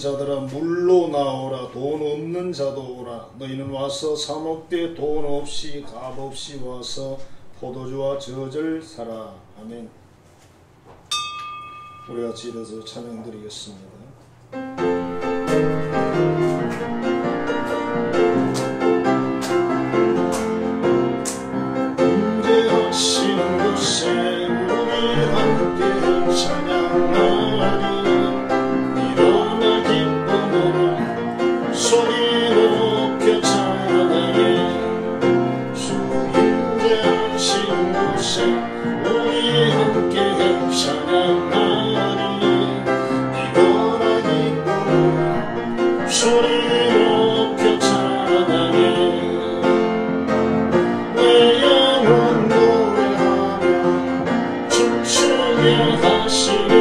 자들아 물로 나오라. 돈 없는 자도 오라. 너희는 와서 사먹되 돈 없이 값 없이 와서 포도주와 젖을 사라. 아멘. 우리 같이 일어서 찬양 드리겠습니다. 임재하시는 곳에 우리 함께 찬양하리. 일어나 기쁨으로 소리 높여 찬양하리. 주 임재하시는 곳에 우리 함께 찬양하리. 일어나 기쁨으로 소리 높여 찬양하리. 하시는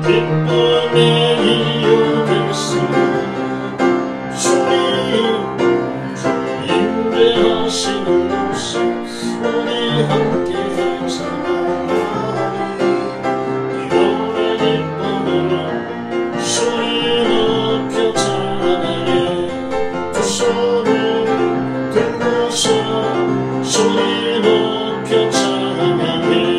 기쁨의 이유 되겠으며 주님 주 임재하시는 곳에 우리 함께 찬양하리. 일어나 기쁨으로 소리 높여 찬양하리. 두 손을 들고서 소리 높여 찬양하리.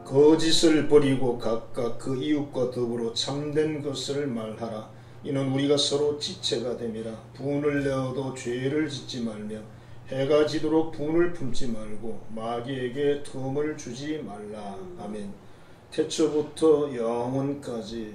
거짓을 버리고 각각 그 이웃과 더불어 참된 것을 말하라. 이는 우리가 서로 지체가 됨이라. 분을 내어도 죄를 짓지 말며 해가 지도록 분을 품지 말고 마귀에게 틈을 주지 말라. 아멘. 태초부터 영원까지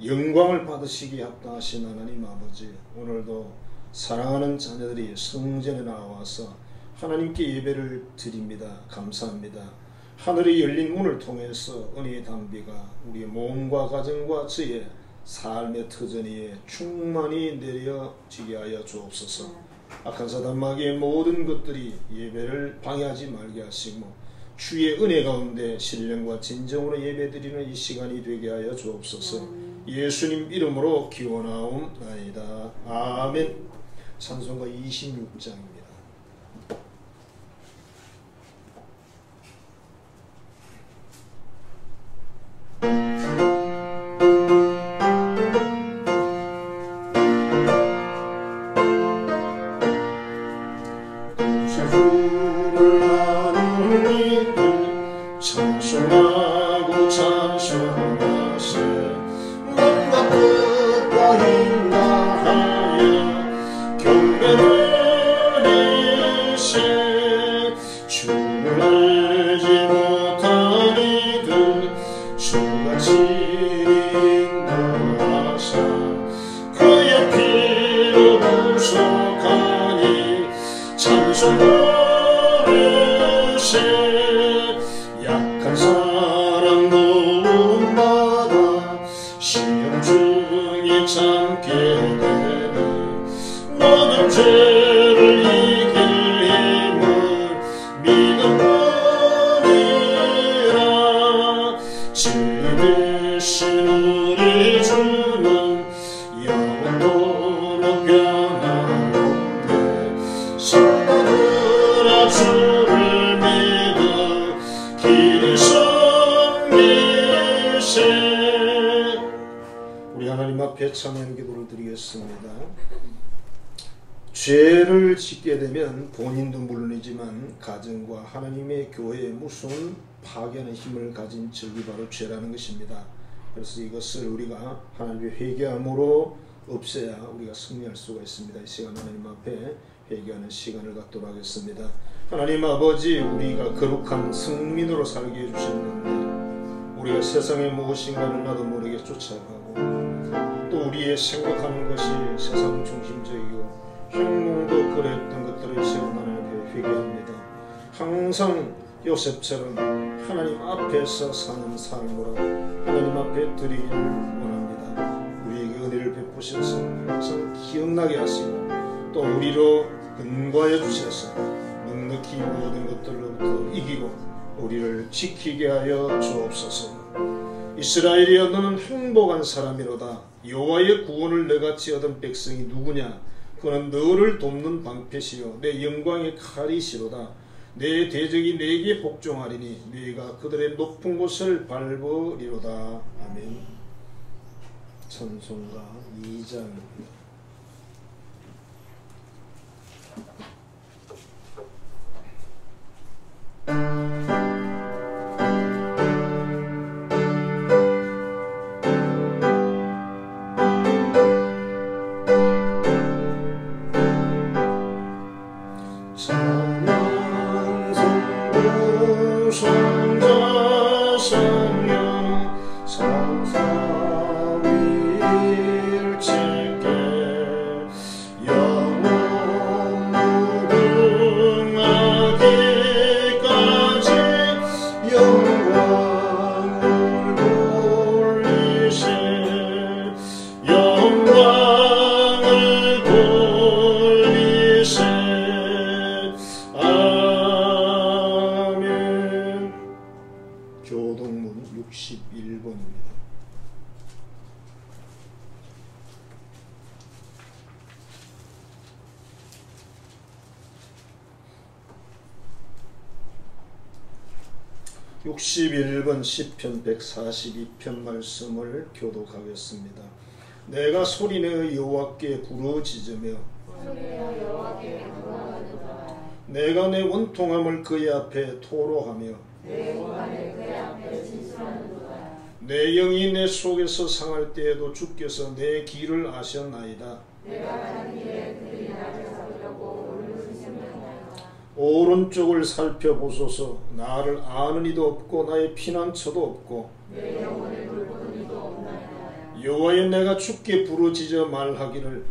영광을 받으시기에 합당하신 하나님 아버지, 오늘도 사랑하는 자녀들이 성전에 나와서 하나님께 예배를 드립니다. 감사합니다. 하늘이 열린 문을 통해서 은혜의 담비가 우리의 몸과 가정과 저의 삶의 터전 위에 충만히 내려지게 하여 주옵소서. 악한 사단 마귀의 모든 것들이 예배를 방해하지 말게 하시고 주의 은혜 가운데 신령과 진정으로 예배드리는 이 시간이 되게 하여 주옵소서. 예수님 이름으로 기원하옵나이다. 아멘. 찬송가 26장입니다. 찬송하고 찬송하세. 온갖 뜻과 인가하여 경배를 이세. 주를 알지 못한 이들 주같이 인도하사. 그의 피로 구속하니 찬송하세. 약한 사람 도움받아 시험 중에 참게 되니 모든 죄를 이길 힘을 믿어보리라. 주의 되신 우리 주는 영원토록 변함없네. 성도들아 주를 믿어 길을 섬기세. 우리 하나님 앞에 찬양 기도를 드리겠습니다. 죄를 짓게 되면 본인도 물론이지만 가정과 하나님의 교회에 무서운 파괴하는 힘을 가진 적이 바로 죄라는 것입니다. 그래서 이것을 우리가 하나님의 회개함으로 없애야 우리가 승리할 수가 있습니다. 이 시간 하나님 앞에 회개하는 시간을 갖도록 하겠습니다. 하나님 아버지, 우리가 거룩한 성민으로 살게 해주셨는데 우리가 세상에 무엇인가를 나도 모르게 쫓아가고 또 우리의 생각하는 것이 세상 중심적이고 행동도 그랬던 것들을 지금 하나님 앞에 회개합니다. 항상 요셉처럼 하나님 앞에서 사는 삶으로 하나님 앞에 드리기를 원합니다. 우리에게 베푸셔서 항상 기억나게 하시고 또 우리로 근거해 주셔서 넉넉히 모든 것들로부터 이기고 우리를 지키게 하여 주옵소서. 이스라엘이여 너는 행복한 사람이로다. 여호와의 구원을 너같이 얻은 백성이 누구냐? 그는 너를 돕는 방패시요 내 영광의 칼이시로다. 내 대적이 내게 복종하리니 네가 그들의 높은 곳을 밟으리로다. 아멘. 찬송가 2장입니다. 교동문 61번입니다. (61번) 시편 142편 말씀을 교독하겠습니다. 내가 소리내어 여호와께 부르짖으며 내가 내 원통함을 그의 앞에 토로하며 내 영이 내 속에서 상할 때에도 주께서 내 길을 아셨나이다. 오른쪽을 살펴보소서. 나를 아는 이도 없고 나의 피난처도 없고 여호와여 내가 주께 부르짖어 말하기를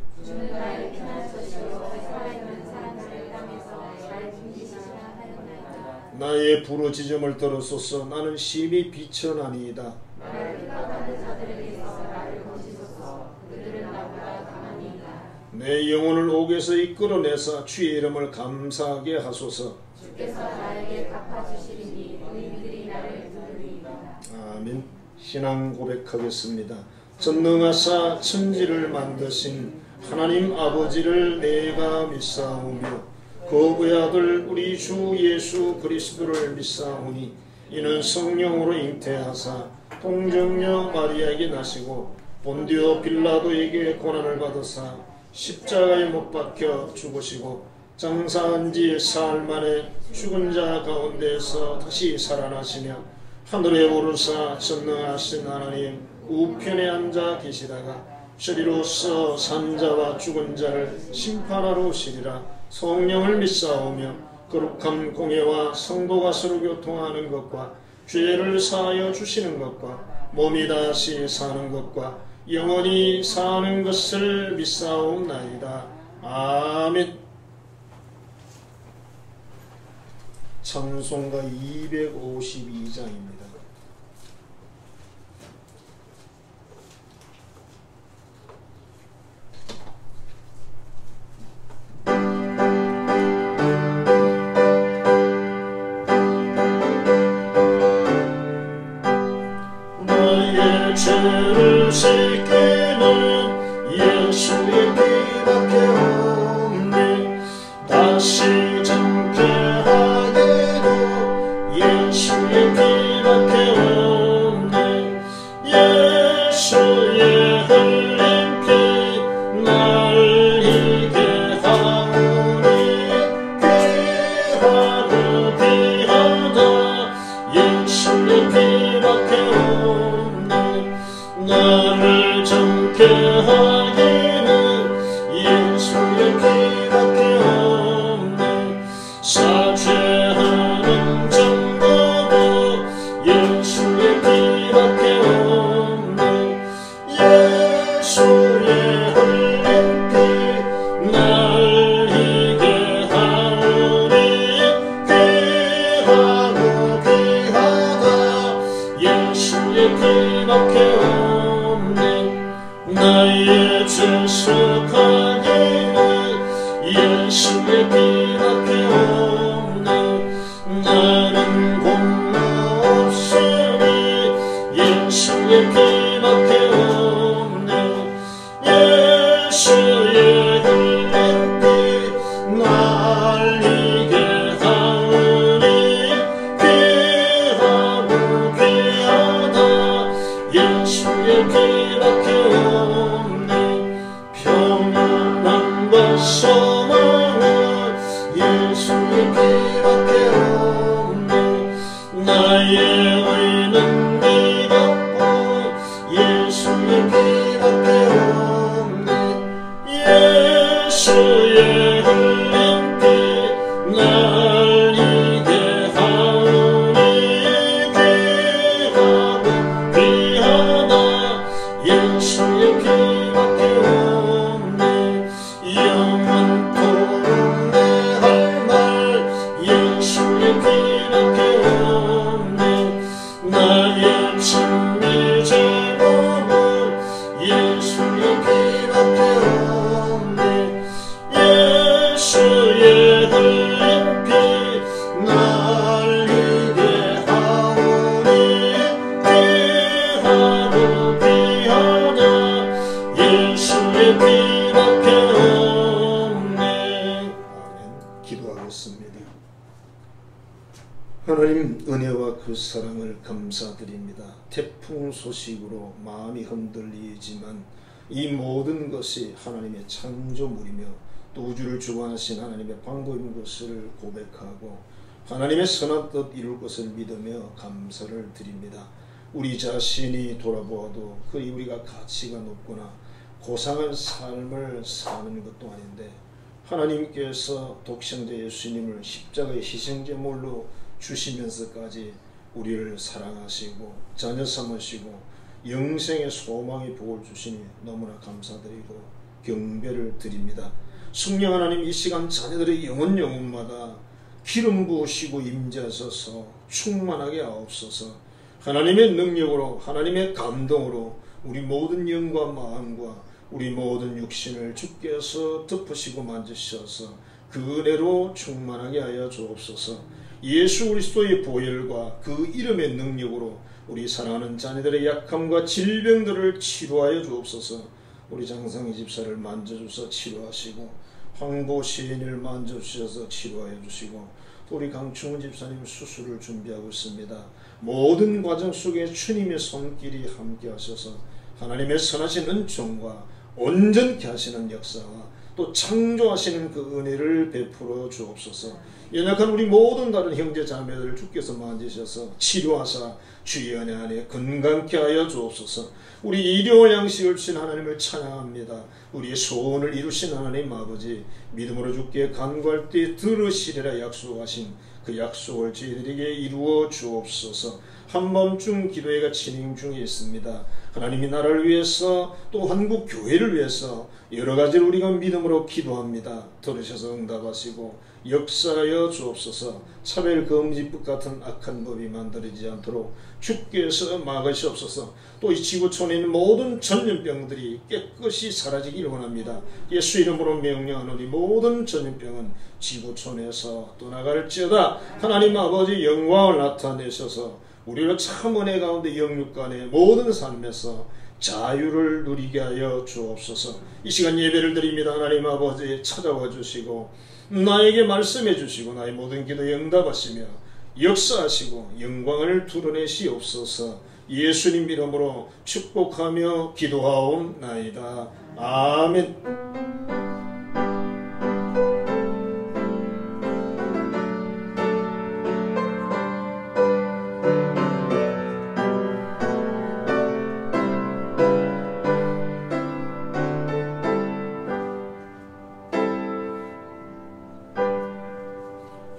나의 부르짖음을 들으소서. 나는 심히 비천하니이다. 내 영혼을 옥에서 이끌어내사 주의 이름을 감사하게 하소서. 주께서 나에게 갚아주시리니 의인들이 나를 부르리이다. 아멘. 신앙 고백하겠습니다. 전능하사 천지를 만드신 하나님 아버지를 내가 믿사오며 그 외아들 우리 주 예수 그리스도를 믿사오니 이는 성령으로 잉태하사 동정녀 마리아에게 나시고 본디오 빌라도에게 고난을 받으사 십자가에 못 박혀 죽으시고 장사한 지 사흘 만에 죽은 자 가운데서 다시 살아나시며 하늘에 오르사 전능하신 하나님 우편에 앉아 계시다가 저리로서 산자와 죽은 자를 심판하러 오시리라. 성령을 믿사오며 거룩한 공예와 성도가 서로 교통하는 것과 죄를 사하여 주시는 것과 몸이 다시 사는 것과 영원히 사는 것을 믿사옵나이다. 아멘. 찬송가 252장입니다. 죄를 씻기는 예수의 피밖에 없네. 다시 정죄하게도 예수의 피밖에 예수의 피밖에 없네. 나는 공로 없으니 예수의 피밖에 없네. 예수의 흘린 피 날 이게 하오니 귀하고 귀하다. 예수의 피밖에 없네. 평안함과 소망은 예수의 피밖에 없네. 나의 의는 네가뿐 예수의 피밖에 없네. 예수의 흘린 피 날 이게 하오니 귀하고 귀하다. 예수의 피밖에 없네. 영원토록 내 할 말 예수의 피밖에 없네. 나의 진리 제목은 예수의 피밖에 없네. 예수의 흘린 피 날 이게 하오니 귀하고 귀하다. 예수의 피밖에 없네. 아멘. 기도하겠습니다. 하나님, 은혜와 그 사랑을 감사드립니다. 태풍 소식으로 마음이 흔들리지만 이 모든 것이 하나님의 창조물이며 또 우주를 주관하신 하나님의 방법인 것을 고백하고 하나님의 선한 뜻 이룰 것을 믿으며 감사를 드립니다. 우리 자신이 돌아보아도 그리 우리가 가치가 높거나 고상한 삶을 사는 것도 아닌데 하나님께서 독생자 예수님을 십자가의 희생제물로 주시면서까지 우리를 사랑하시고 자녀 삼으시고 영생의 소망의 복을 주시니 너무나 감사드리고 경배를 드립니다. 성령 하나님, 이 시간 자녀들의 영혼마다 기름 부으시고 임재하소서 충만하게 하옵소서. 하나님의 능력으로 하나님의 감동으로 우리 모든 영과 마음과 우리 모든 육신을 주께서 덮으시고 만지셔서 그 은혜로 충만하게 하여 주옵소서. 예수 그리스도의 보혈과 그 이름의 능력으로 우리 사랑하는 자녀들의 약함과 질병들을 치료하여 주옵소서. 우리 장성희 집사를 만져주셔서 치료하시고 황보 시인을 만져주셔서 치료하여 주시고 또 우리 강충훈 집사님 수술을 준비하고 있습니다. 모든 과정 속에 주님의 손길이 함께 하셔서 하나님의 선하신 은총과 온전케 하시는 역사와 또 창조하시는 그 은혜를 베풀어 주옵소서. 연약한 우리 모든 다른 형제 자매들을 주께서 만지셔서 치료하사 주의 은혜 안에 건강케 하여 주옵소서. 우리 일용 양식을 주신 하나님을 찬양합니다. 우리의 소원을 이루신 하나님 아버지, 믿음으로 주께 간구할 때 들으시리라 약속하신 그 약속을 저희들에게 이루어 주옵소서. 한밤중 기도회가 진행 중에 있습니다. 하나님이 나라를 위해서 또 한국 교회를 위해서 여러 가지를 우리가 믿음으로 기도합니다. 들으셔서 응답하시고 역사하여 주옵소서. 차별금지법 같은 악한 법이 만들어지지 않도록 주께서 막으시옵소서. 또 이 지구촌에 있는 모든 전염병들이 깨끗이 사라지기를 원합니다. 예수 이름으로 명령하노니 모든 전염병은 지구촌에서 떠나갈지어다. 하나님 아버지 영광을 나타내셔서 우리를 참 은혜 가운데 영육간의 모든 삶에서 자유를 누리게 하여 주옵소서. 이 시간 예배를 드립니다. 하나님 아버지 찾아와 주시고 나에게 말씀해 주시고 나의 모든 기도에 응답하시며 역사하시고 영광을 드러내시옵소서. 예수님 이름으로 축복하며 기도하옵나이다. 아멘.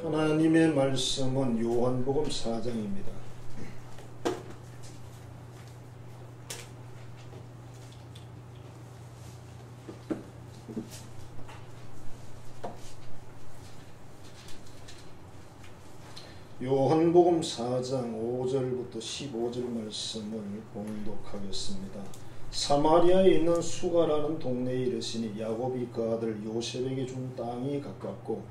하나님의 말씀은 요한복음 4장입니다. 요한복음 4장 5절부터 15절 말씀을 봉독하겠습니다. 사마리아에 있는 수가라는 동네에 이르시니 야곱이 그 아들 요셉에게 준 땅이 가깝고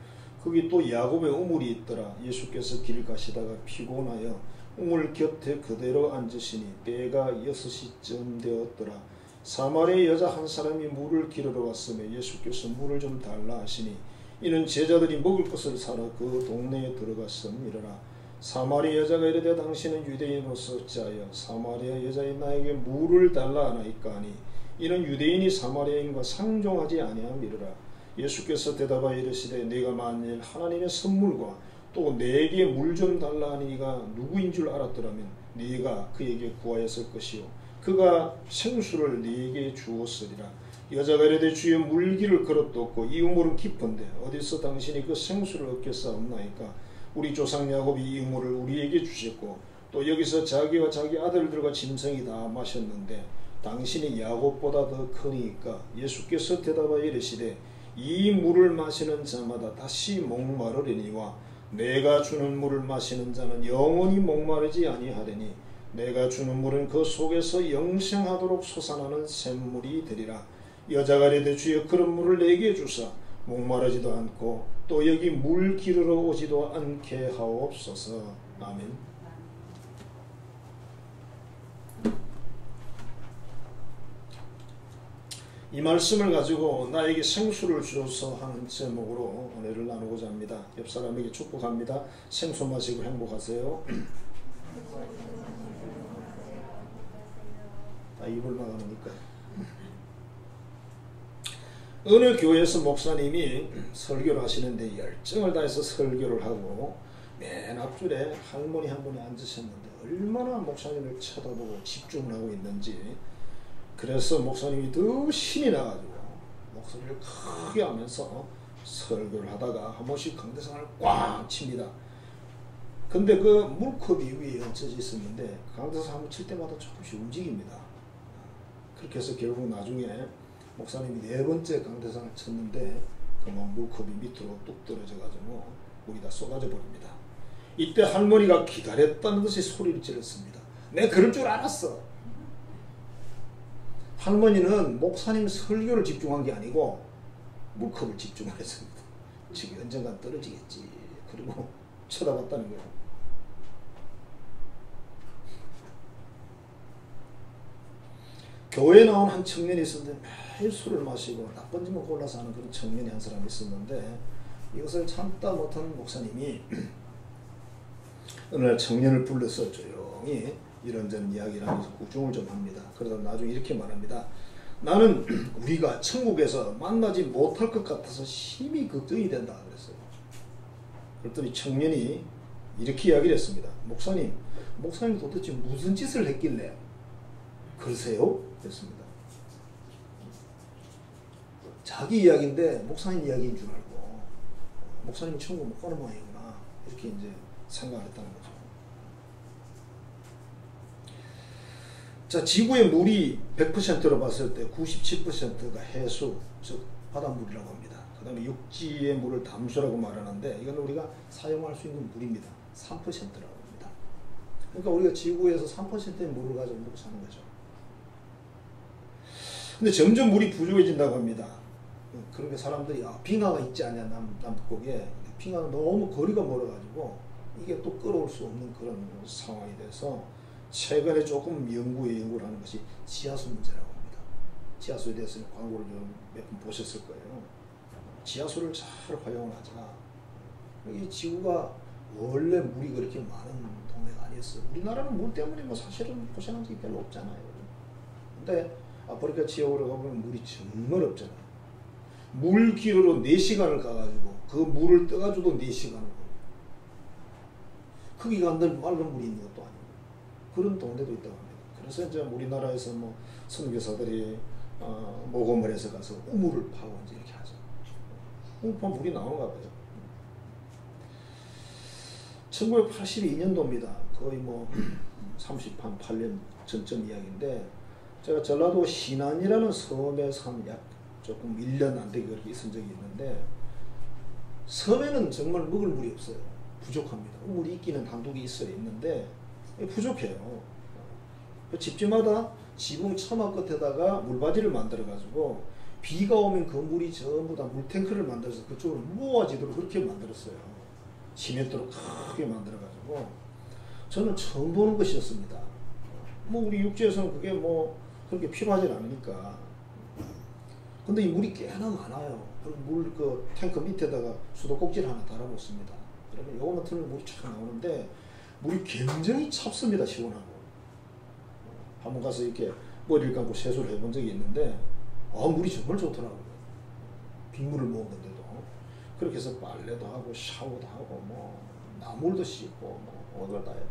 거기 또 야곱의 우물이 있더라. 예수께서 길 가시다가 피곤하여 우물 곁에 그대로 앉으시니 때가 6시쯤 되었더라. 사마리아 여자 한 사람이 물을 기르러 왔으며 예수께서 물을 좀 달라 하시니 이는 제자들이 먹을 것을 사러 그 동네에 들어갔음이러라. 사마리아 여자가 이르되 당신은 유대인으로서 어찌하여 사마리아 여자인 나에게 물을 달라 하나이까 하니 이는 유대인이 사마리아인과 상종하지 아니함이러라. 예수께서 대답하여 이르시되 네가 만일 하나님의 선물과 또 내게 물 좀 달라 하니 이가 누구인 줄 알았더라면 네가 그에게 구하였을 것이요 그가 생수를 네게 주었으리라. 여자가 이르되 주여 물기를 그릇도 없고 이 우물은 깊은데 어디서 당신이 그 생수를 얻겠사옵나이까. 우리 조상 야곱이 이 우물을 우리에게 주셨고 또 여기서 자기와 자기 아들들과 짐승이 다 마셨는데 당신이 야곱보다 더 크니까. 예수께서 대답하여 이르시되 이 물을 마시는 자마다 다시 목마르리니와 내가 주는 물을 마시는 자는 영원히 목마르지 아니하리니 내가 주는 물은 그 속에서 영생하도록 솟아나는 샘물이 되리라. 여자가 이르되 주여 그런 물을 내게 주사 목마르지도 않고 또 여기 물 기르러 오지도 않게 하옵소서. 아멘. 이 말씀을 가지고 나에게 생수를 주소서 하는 제목으로 은혜를 나누고자 합니다. 옆 사람에게 축복합니다. 생수 마시고 행복하세요. 입을 막아놓으니까. 어느 교회에서 목사님이 설교를 하시는데 열정을 다해서 설교를 하고 맨 앞줄에 할머니 한 분이 앉으셨는데 얼마나 목사님을 쳐다보고 집중을 하고 있는지. 그래서 목사님이 더 신이 나가지고 목소리를 크게 하면서 설교를 하다가 한 번씩 강대상을 꽝 칩니다. 근데 그 물컵이 위에 얹혀져 있었는데 강대상 한번 칠 때마다 조금씩 움직입니다. 그렇게 해서 결국 나중에 목사님이 4번째 강대상을 쳤는데 그만 물컵이 밑으로 뚝 떨어져가지고 물이 다 쏟아져 버립니다. 이때 할머니가 기다렸다는 듯이 소리를 질렀습니다. 내가 그럴 줄 알았어. 할머니는 목사님 설교를 집중한 게 아니고 물컵을 집중했습니다. 지금 언젠간 떨어지겠지. 그리고 쳐다봤다는 거예요. 교회에 나온 한 청년이 있었는데 매일 술을 마시고 나쁜 짓만 골라서 하는 그런 청년이 한 사람이 있었는데 이것을 참다 못한 목사님이 어느 날 청년을 불러서 조용히 이런저런 이야기를 하면서 구중을 좀 합니다. 그러다 나중에 이렇게 말합니다. 나는 우리가 천국에서 만나지 못할 것 같아서 심히 걱정이 된다 그랬어요. 그랬더니 청년이 이렇게 이야기를 했습니다. 목사님 도대체 무슨 짓을 했길래 그러세요? 그랬습니다. 자기 이야기인데 목사님 이야기인 줄 알고 목사님은 천국 못 가는 모양이구나 이렇게 이제 생각했다는 거죠. 자, 지구의 물이 100%로 봤을 때 97%가 해수, 즉 바닷물이라고 합니다. 그 다음에 육지의 물을 담수라고 말하는데 이건 우리가 사용할 수 있는 물입니다. 3%라고 합니다. 그러니까 우리가 지구에서 3%의 물을 가지고 먹고 사는 거죠. 근데 점점 물이 부족해진다고 합니다. 그러니까 사람들이 빙하가 있지 않냐 남북극에. 빙하가 너무 거리가 멀어가지고 이게 또 끌어올 수 없는 그런 상황이 돼서 최근에 조금 연구를 하는 것이 지하수 문제라고 합니다. 지하수에 대해서 광고를 몇 번 보셨을 거예요. 지하수를 잘 활용을 하자. 이 지구가 원래 물이 그렇게 많은 동네가 아니었어요. 우리나라는 물 때문에 뭐 사실은 고생한 적이 별로 없잖아요. 근데 아프리카 지역으로 가보면 물이 정말 없잖아요. 물 기르러 4시간을 가가지고 그 물을 떠가지고도 4시간을 크기가 안 되는 마른 물이 있는 것도 아니고 그런 동네도 있다고 합니다. 그래서 이제 우리나라에서 뭐 선교사들이 모금을 해서 가서 우물을 파고 이제 이렇게 하죠. 우물 파면 물이 나오는가 봐요. 1982년도입니다. 거의 뭐 38년 전쯤 이야기인데 제가 전라도 신안이라는 섬에 약 조금 1년 안 되게 그렇게 있은 적이 있는데 섬에는 정말 먹을 물이 없어요. 부족합니다. 우물이 있기는 한두 개 있어요. 있는데 부족해요. 집집마다 지붕 처마 끝에다가 물바디를 만들어 가지고 비가 오면 그 물이 전부 다 물탱크를 만들어서 그쪽으로 모아지도록 그렇게 만들었어요. 시멘트로 크게 만들어 가지고 저는 처음 보는 것이었습니다. 뭐 우리 육지에서는 그게 뭐 그렇게 필요하지 않으니까. 근데 이 물이 꽤나 많아요. 그 탱크 밑에다가 수도꼭지를 하나 달아 놓습니다. 그러면 요거만 틀면 물이 쫙 나오는데 물이 굉장히 찹습니다. 시원하고. 한번 가서 이렇게 머리를 감고 세수를 해본 적이 있는데 물이 정말 좋더라고요. 빗물을 모은 건데도. 그렇게 해서 빨래도 하고 샤워도 하고 뭐 나물도 씻고 뭐 어딜 다 해요.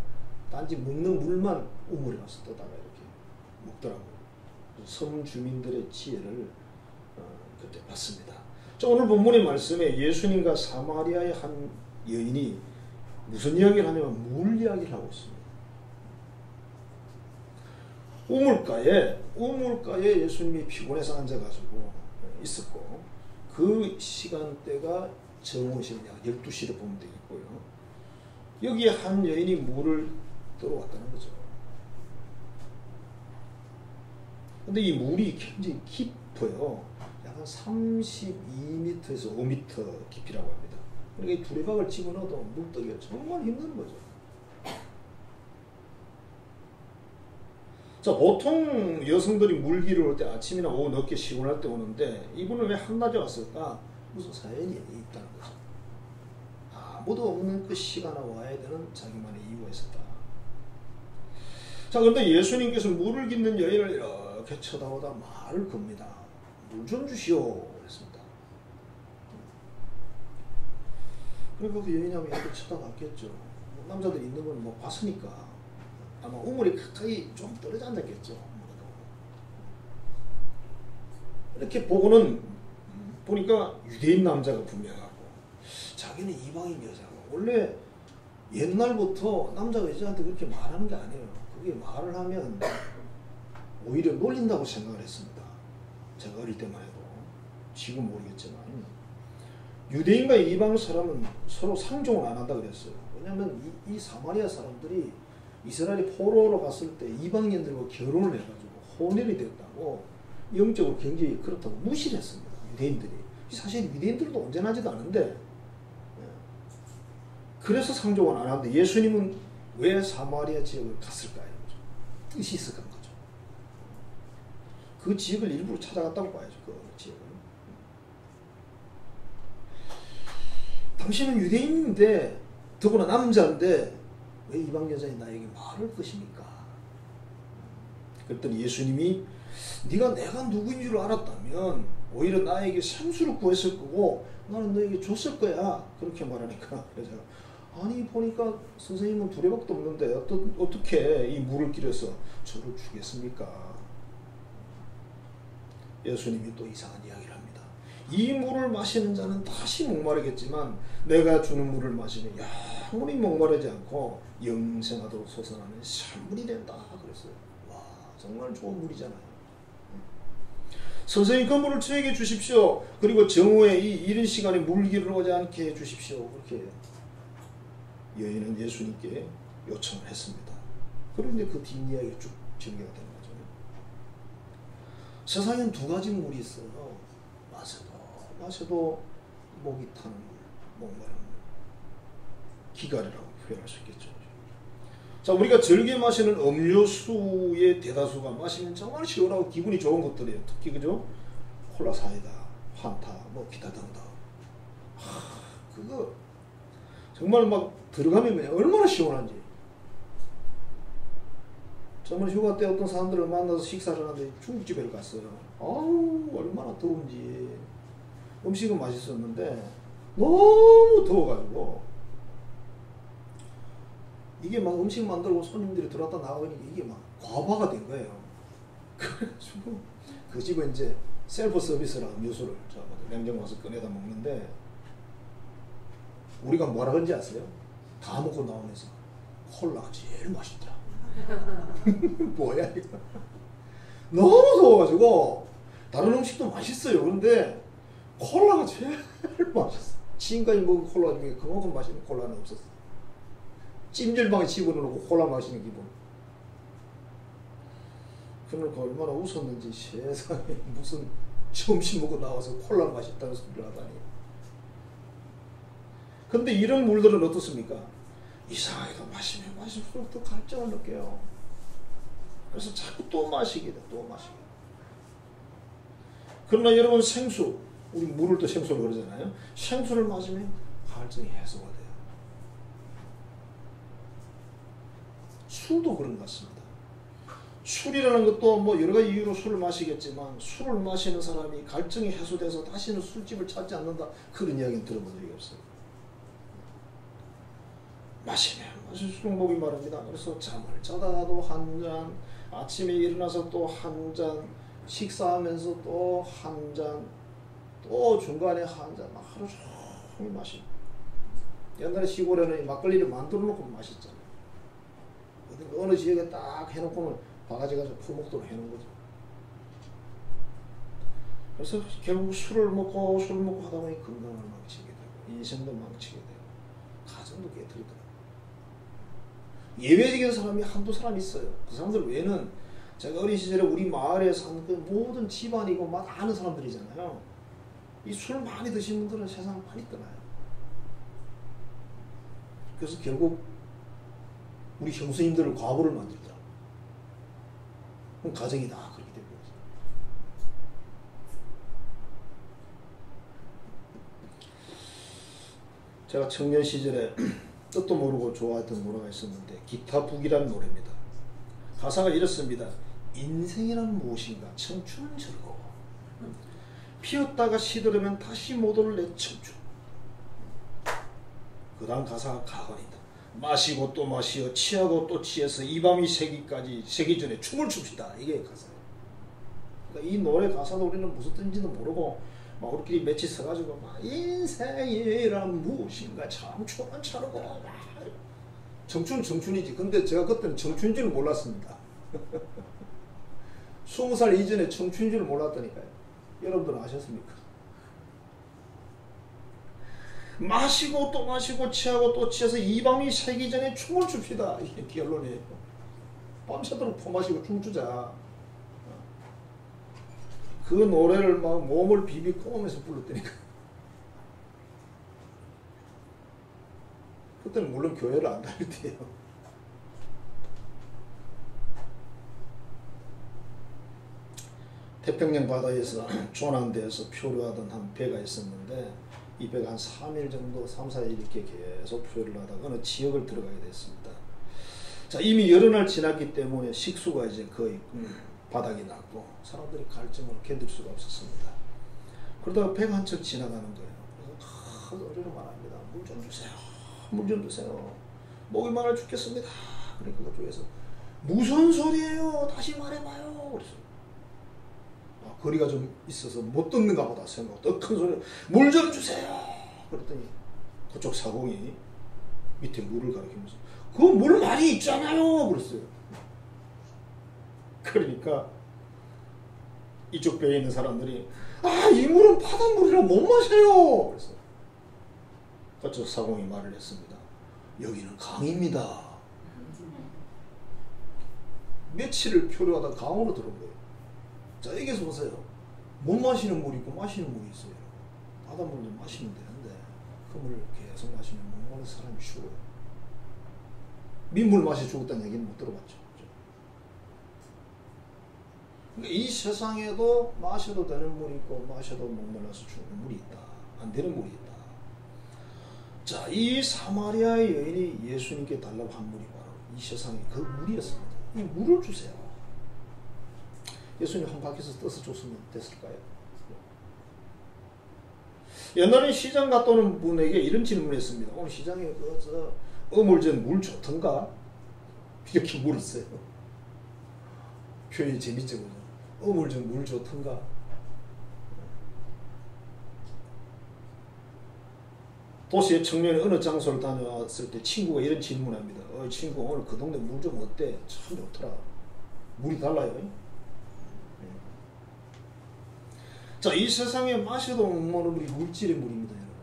단지 먹는 물만 우물에 가서 떠다가 이렇게 먹더라고요. 섬 주민들의 지혜를 그때 봤습니다. 자, 오늘 본문의 말씀에 예수님과 사마리아의 한 여인이 무슨 이야기를 하냐면 물 이야기를 하고 있습니다. 우물가에 예수님이 피곤해서 앉아가지고 있었고 그 시간대가 정오시간 12시를 보면 되겠고요. 여기에 한 여인이 물을 들어왔다는 거죠. 근데 이 물이 굉장히 깊어요. 약 한 32m에서 5m 깊이라고 합니다. 그러니까 이 두레박을 집어넣어도 물 떠기가 정말 힘든 거죠. 자, 보통 여성들이 물기를 올 때 아침이나 오후 늦게 시원할 때 오는데 이분은 왜 한낮에 왔을까? 무슨 사연이 있다는 거죠. 아무도 없는 그 시간에 와야 되는 자기만의 이유가 있었다. 자, 그런데 예수님께서 물을 깃는 여인을 이렇게 쳐다보다 말을 겁니다. 물 좀 주시오 그랬습니다. 그리고 그 여인이 하면 이렇게 쳐다봤겠죠. 남자들이 있는 건 뭐 봤으니까 아마 우물이 가까이 좀 떨어져 앉았겠죠. 이렇게 보니까 유대인 남자가 분명하고 자기는 이방인 여자고. 원래 옛날부터 남자가 여자한테 그렇게 말하는 게 아니에요. 그게 말을 하면 오히려 놀린다고 생각을 했습니다. 제가 어릴 때만 해도. 지금 모르겠지만 유대인과 이방 사람은 서로 상종을 안 한다 그랬어요. 왜냐하면 이 사마리아 사람들이 이스라엘이 포로로 갔을 때 이방인들과 결혼을 해가지고 혼혈이 됐다고 영적으로 굉장히 그렇다고 무시를 했습니다. 유대인들이. 사실 유대인들도 온전하지도 않은데 그래서 상종을 안 하는데 예수님은 왜 사마리아 지역을 갔을까요? 뜻이 있어 간 거죠. 그 지역을 일부러 찾아갔다고 봐야죠. 그 지역을. 당신은 유대인인데 더구나 남자인데 왜 이방 여자인 나에게 말할 것입니까? 그랬더니 예수님이 네가 내가 누구인 줄 알았다면 오히려 나에게 생수를 구했을 거고 나는 너에게 줬을 거야. 그렇게 말하니까 그래서 아니 보니까 선생님은 두레박도 없는데 어떻게 이 물을 길어서 저를 주겠습니까? 예수님이 또 이상한 이야기를 합니다. 이 물을 마시는 자는 다시 목마르겠지만 내가 주는 물을 마시면 영원히 목마르지 않고 영생하도록 솟아나는 샘물이 된다 그랬어요. 와, 정말 좋은 물이잖아요. 선생님 그 물을 저에게 주십시오. 그리고 정오에 이 이른 시간에 물기를 오지 않게 해주십시오. 그렇게 여인은 예수님께 요청을 했습니다. 그런데 그 뒷이야기가 쭉 전개가 되는 거죠. 세상엔 두 가지 물이 있어요. 마셔도 목이 타는 물, 목마른 물. 기갈이라고 표현할 수 있겠죠. 자, 우리가 즐겨 마시는 음료수의 대다수가 마시면 정말 시원하고 기분이 좋은 것들이에요. 특히 그죠? 콜라 사이다, 환타, 뭐 기타 등등. 그거 정말 막 들어가면 얼마나 시원한지. 저번 휴가 때 어떤 사람들을 만나서 식사를 하는데 중국집에 갔어요. 아우 얼마나 더운지. 음식은 맛있었는데 너무 더워가지고 이게 막 음식 만들고 손님들이 들어왔다 나가니까 이게 막 과부하가 된 거예요. 그래가지고 그 집은 이제 셀프 서비스라 음료수를 냉장고 가서 꺼내다 먹는데 우리가 뭐라 그런지 아세요? 다 먹고 나오면서 콜라가 제일 맛있다. 뭐야 이거. 너무 더워가지고 다른 음식도 맛있어요. 그런데 콜라가 제일 맛있어. 지금까지 먹은 콜라 중에 그만큼 맛있는 콜라는 없었어. 찜질방에 집어넣고 콜라 마시는 기분. 그러니까 얼마나 웃었는지 세상에 무슨 점심 먹고 나와서 콜라 맛있다는 소리를 하다니. 근데 이런 물들은 어떻습니까? 이상하게도 마시면 마실수록 더 갈증을 느껴요. 그래서 자꾸 또 마시게 돼, 또 마시게 돼. 그러나 여러분 생수, 우리 물을 또 생수로 그러잖아요. 생수를 마시면 갈증이 해소가 돼요. 술도 그런 것 같습니다. 술이라는 것도 뭐 여러 가지 이유로 술을 마시겠지만 술을 마시는 사람이 갈증이 해소돼서 다시는 술집을 찾지 않는다. 그런 이야기는 들어본 적이 없어요. 마시면 마실수록 목이 마릅니다. 그래서 잠을 자다가도 한 잔, 아침에 일어나서 또 한 잔, 식사하면서 또 한 잔, 또 중간에 한 잔, 하루 종일 마시고. 옛날에 시골에는 막걸리를 만들어 놓고 마셨잖아요. 어느 지역에 딱 해놓고는 바가지 가지고 풀목도로 해놓은 거죠. 그래서 결국 술을 먹고 하다 보니 건강을 망치게 되고 인생도 망치게 되고 가정도 깨뜨리더라고요. 예외적인 사람이 한두 사람 있어요. 그 사람들 외에는 제가 어린 시절에 우리 마을에 사는 그 모든 집안이고 막 아는 사람들이잖아요. 이 술 많이 드시는 분들은 세상 많이 떠나요. 그래서 결국 우리 형수님들을 과부를 만들더라고요. 그럼 가정이 다 그렇게 되고 있어요. 제가 청년 시절에 뜻도 모르고 좋아했던 노래가 있었는데 기타북이라는 노래입니다. 가사가 이렇습니다. 인생이란 무엇인가 청춘은 즐거워 피었다가 시들으면 다시 못 올 내 청춘. 그 다음 가사가 가관이다. 마시고 또 마시어 취하고 또 취해서 이 밤이 새기 전에 춤을 춥시다. 이게 가사예요. 그러니까 이 노래 가사도 우리는 무슨 뜻인지도 모르고 막 우리끼리 며칠 서가지고 막 인생이란 무엇인가 청춘은 차르고 청춘은 청춘이지. 근데 제가 그때는 청춘인 줄 몰랐습니다. 20살 이전에 청춘인 줄 몰랐다니까요. 여러분들은 아셨습니까? 마시고 또 마시고 취하고 또 취해서 이 밤이 새기 전에 춤을 춥시다. 이게 결론이에요. 밤새도록 퍼마시고 춤추자. 그 노래를 막 몸을 비비고 하면서 불렀다니까. 그때는 물론 교회를 안 다닐 때예요. 태평양 바다에서 조난돼서 표류하던 한 배가 있었는데 이 배가 한 3일 정도, 3, 4일 이렇게 계속 표류를 하다가 어느 지역을 들어가게 됐습니다. 자, 이미 여러 날 지났기 때문에 식수가 이제 거의 바닥이 났고 사람들이 갈증을 견딜 수가 없었습니다. 그러다가 배가 한 척 지나가는 거예요. 그래서 큰 소리로 말합니다. 물 좀 주세요. 물 좀 주세요. 목이 말라 죽겠습니다. 그러니까 그쪽에서 무슨 소리예요? 다시 말해봐요. 그랬어요. 거리가 좀 있어서 못 듣는가 보다 생각. 더 큰 소리, 물 좀 주세요. 그랬더니 그쪽 사공이 밑에 물을 가리키면서 그 물 많이 있잖아요. 그랬어요. 그러니까 이쪽 배에 있는 사람들이 이 물은 바닷물이라 못 마셔요. 그래서 그쪽 사공이 말을 했습니다. 여기는 강입니다. 며칠을 표류하다 강으로 들어온 거예요. 자, 여기서 보세요. 못 마시는 물이 있고 마시는 물이 있어요. 바닷물도 마시면 되는데 그 물을 계속 마시면 목마른 사람이 죽어요. 민물 마셔 죽었다는 얘기는 못 들어봤죠. 그러니까 이 세상에도 마셔도 되는 물이 있고 마셔도 목말라서 죽는 물이 있다. 안 되는 물이 있다. 자, 이 사마리아의 여인이 예수님께 달라고 한 물이 바로 이 세상에 그 물이었습니다. 이 물을 주세요. 예수님 한 바퀴에서 떠서 줬으면 됐을까요? 옛날에 시장 갔다 오는 분에게 이런 질문을 했습니다. 오늘 시장에 어물전 물 좋던가? 이렇게 물었어요. 표현이 재밌죠, 그죠? 어물전 물 좋던가? 도시의 청년이 어느 장소를 다녀왔을 때 친구가 이런 질문을 합니다. 친구 오늘 그 동네 물 좀 어때? 참 좋더라. 물이 달라요. 자, 이 세상에 마셔도 못 먹는 물이 물질의 물입니다, 여러분.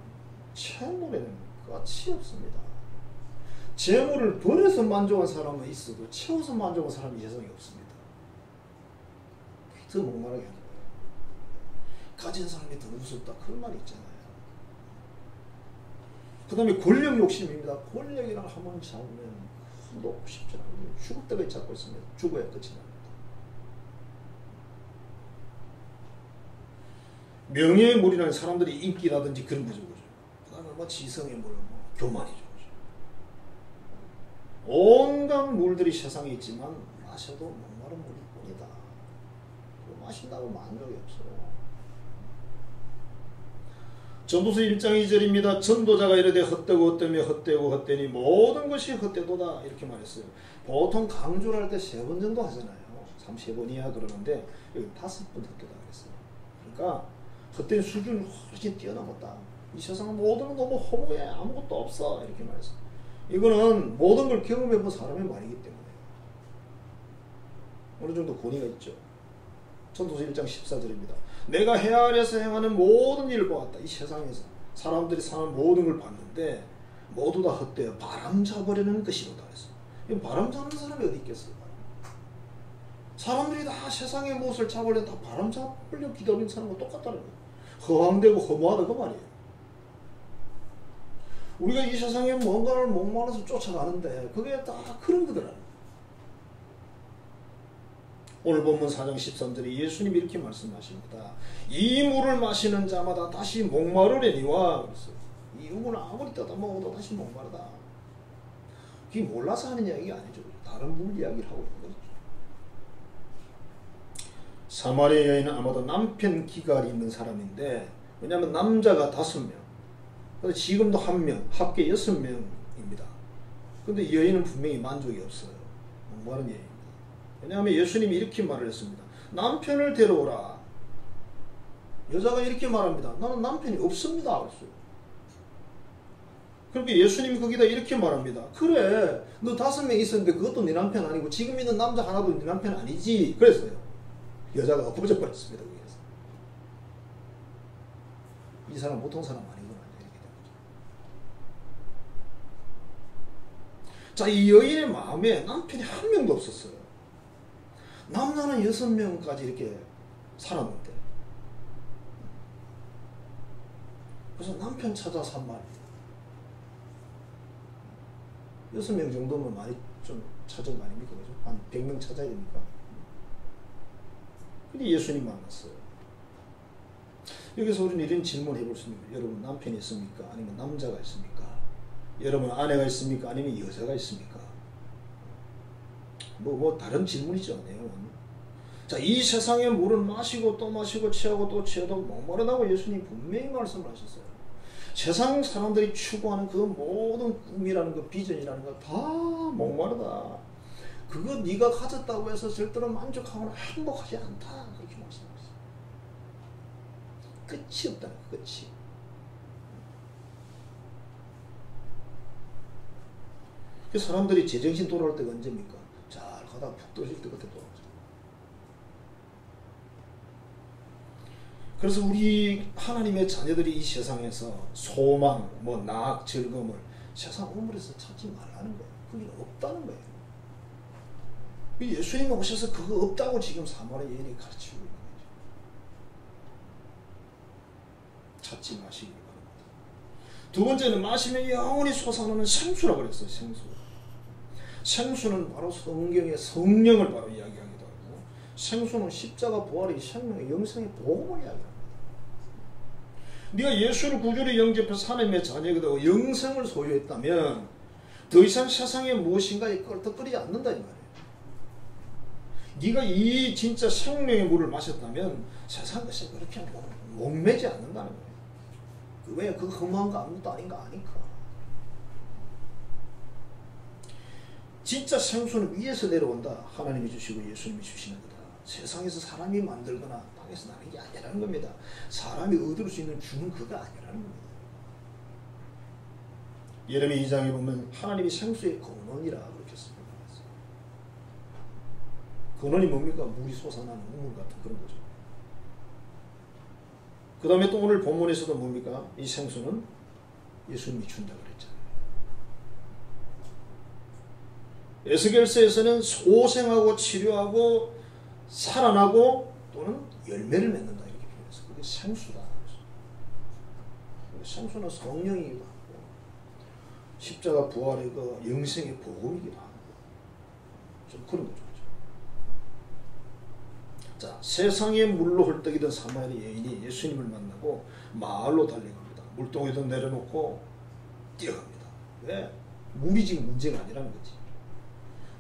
채물에는 끝이 없습니다. 재물을 버려서 만족한 사람은 있어도 채워서 만족한 사람이 세상에 없습니다. 더 목마르게 하는 거예요. 가진 사람이 더 무섭다 그런 말이 있잖아요. 그 다음에 권력 욕심입니다. 권력이랑 한번 잡으면 놓고 싶지 않아요. 죽을 때까지 잡고 있으면 죽어야 끝이 납니다. 명예의 물이라는 사람들이 인기라든지 그런 거죠. 그 다음에 뭐 지성의 물, 뭐 교만이죠. 온갖 물들이 세상에 있지만 마셔도 목마른 물일 뿐이다. 마신다고 만족이 없어요. 전도서 1장 2절입니다. 전도자가 이르되 헛되고 헛되며 헛되고 헛되니 모든 것이 헛되도다 이렇게 말했어요. 보통 강조를 할 때 3번 정도 하잖아요. 3번 이하 그러는데 여기 5번 헛되다 그랬어요. 그러니까 헛된 수준을 훨씬 뛰어넘었다. 이 세상 모든 건 너무 허무해. 아무것도 없어 이렇게 말했어요. 이거는 모든 걸 경험해본 사람의 말이기 때문에 어느 정도 권위가 있죠. 전도서 1장 14절입니다. 내가 해 아래에서 행하는 모든 일을 보았다. 이 세상에서 사람들이 사는 모든 걸 봤는데 모두 다 헛되어 바람 잡으려는 것이로다 그랬어요. 바람 잡는 사람이 어디 있겠어요? 사람들이 다 세상의 무엇을 잡으려 다 바람 잡으려 기다리는 사람과 똑같다는 거예요. 허황되고 허무하다 그 말이에요. 우리가 이 세상에 뭔가를 목말라서 쫓아가는데 그게 다 그런 거더라. 오늘 본문 4장 13절에 예수님이 이렇게 말씀하십니다. 이 물을 마시는 자마다 다시 목마르려니와 그랬어요. 이 물을 아무리 떠다 먹어도 다시 목마르다. 그게 몰라서 하는 이야기가 아니죠. 다른 물 이야기를 하고 있는 거죠. 사마리아 여인은 아마도 남편 기갈이 있는 사람인데 왜냐하면 남자가 5명 근데 지금도 1명 합계 6명입니다. 근데 여인은 분명히 만족이 없어요. 목마른 여인입니다. 왜냐하면 예수님이 이렇게 말을 했습니다. 남편을 데려오라. 여자가 이렇게 말합니다. 나는 남편이 없습니다. 그랬어요. 그러니까 예수님이 거기다 이렇게 말합니다. 그래 너 5명 있었는데 그것도 네 남편 아니고 지금 있는 남자 하나도 네 남편 아니지. 그랬어요. 여자가 엎어져 버렸습니다. 거기에서. 이 사람 보통 사람 아니구나. 이렇게 된 거죠. 자, 이 여인의 마음에 남편이 1명도 없었어요. 남자는 6명까지 이렇게 살았는데 그래서 남편 찾아 산 말이에요. 6명 정도면 많이 좀 찾은 거 아닙니까? 그죠? 한 100명 찾아야 되니까. 근데 예수님 만났어요. 여기서 우리는 이런 질문을 해볼 수 있습니다. 여러분 남편이 있습니까? 아니면 남자가 있습니까? 여러분 아내가 있습니까? 아니면 여자가 있습니까? 뭐 다른 질문이죠. 내용은. 자, 이 세상의 물을 마시고 또 마시고 취하고 또 취해도 목마르다고 예수님 분명히 말씀을 하셨어요. 세상 사람들이 추구하는 그 모든 꿈이라는 거 비전이라는 거 다 목마르다. 그거 네가 가졌다고 해서 절대로 만족하거나 행복하지 않다. 그렇게 말씀하셨어요. 끝이 없다는 거, 끝이. 그 사람들이 제정신 돌아올 때가 언제입니까? 잘 가다가 푹 떨어질 때 그때 돌아오죠. 그래서 우리 하나님의 자녀들이 이 세상에서 소망, 낙, 즐거움을 세상 우물에서 찾지 말라는 거예요. 그게 없다는 거예요. 예수님이 오셔서 그거 없다고 지금 사마리아 여인이 가르치고 있는 거죠. 찾지 마시기 바랍니다. 두 번째는 마시면 영원히 솟아나는 생수라고 그랬어요. 생수. 생수는 바로 성경의 성령을 바로 이야기하기도 하고 생수는 십자가 부활의 생명의 영생의 복음을 이야기합니다. 네가 예수를 구주로 영접해서 하나님의 자녀가 영생을 소유했다면 더 이상 세상에 무엇인가에 껄떡거리지 않는다 이 말이에요. 네가 이 진짜 생명의 물을 마셨다면 세상 것에 그렇게 목매지 않는다는 거예요. 왜? 그 험한 거 아무것도 아닌 거 아니까. 진짜 생수는 위에서 내려온다. 하나님이 주시고 예수님이 주시는 거다. 세상에서 사람이 만들거나 땅에서 나는 게 아니라는 겁니다. 사람이 얻을 수 있는 주는 그거 아니라는 겁니다. 예레미야 2장에 보면 하나님이 생수의 근원이라 그렇게 씁니다. 근원이 뭡니까? 물이 솟아나는 우물 같은 그런 거죠. 그 다음에 또 오늘 본문에서도 뭡니까? 이 생수는 예수님이 준다고 그랬잖아요. 에스겔서에서는 소생하고 치료하고 살아나고 또는 열매를 맺는다 이렇게 표현해서 그게 생수다. 생수는 성령이기도 하고 십자가 부활의 그 영생의 복음이기도 하고 좀 그런 거죠. 자, 세상의 물로 헐떡이던 사마리아 여인이 예수님을 만나고 마을로 달려갑니다. 물동에도 내려놓고 뛰어갑니다. 왜? 물이 지금 문제가 아니라는 거지.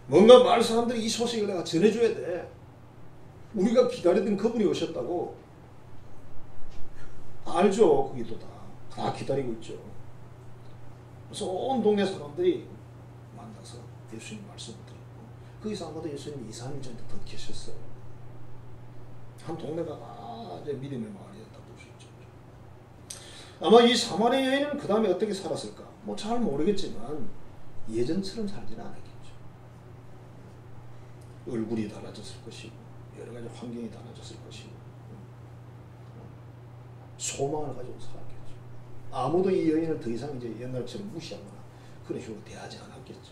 뭔가 마을 사람들이 이 소식을 내가 전해줘야 돼. 우리가 기다리던 그분이 오셨다고. 알죠. 거기도 다 기다리고 있죠. 그래서 온 동네 사람들이 만나서 예수님 말씀을 듣고 거기서 아마도 예수님이 2-3일 전에 더 계셨어요. 한 동네가 다 이제 믿음의 마을이 됐다 볼 수 있죠. 아마 이 사마리아 여인은 그 다음에 어떻게 살았을까? 뭐 잘 모르겠지만 예전처럼 살지는 않았겠죠. 얼굴이 달라졌을 것이고 여러 가지 환경이 달라졌을 것이고 소망을 가지고 살았겠죠. 아무도 이 여인을 더 이상 이제 옛날처럼 무시하거나 그런 식으로 대하지 않았겠죠.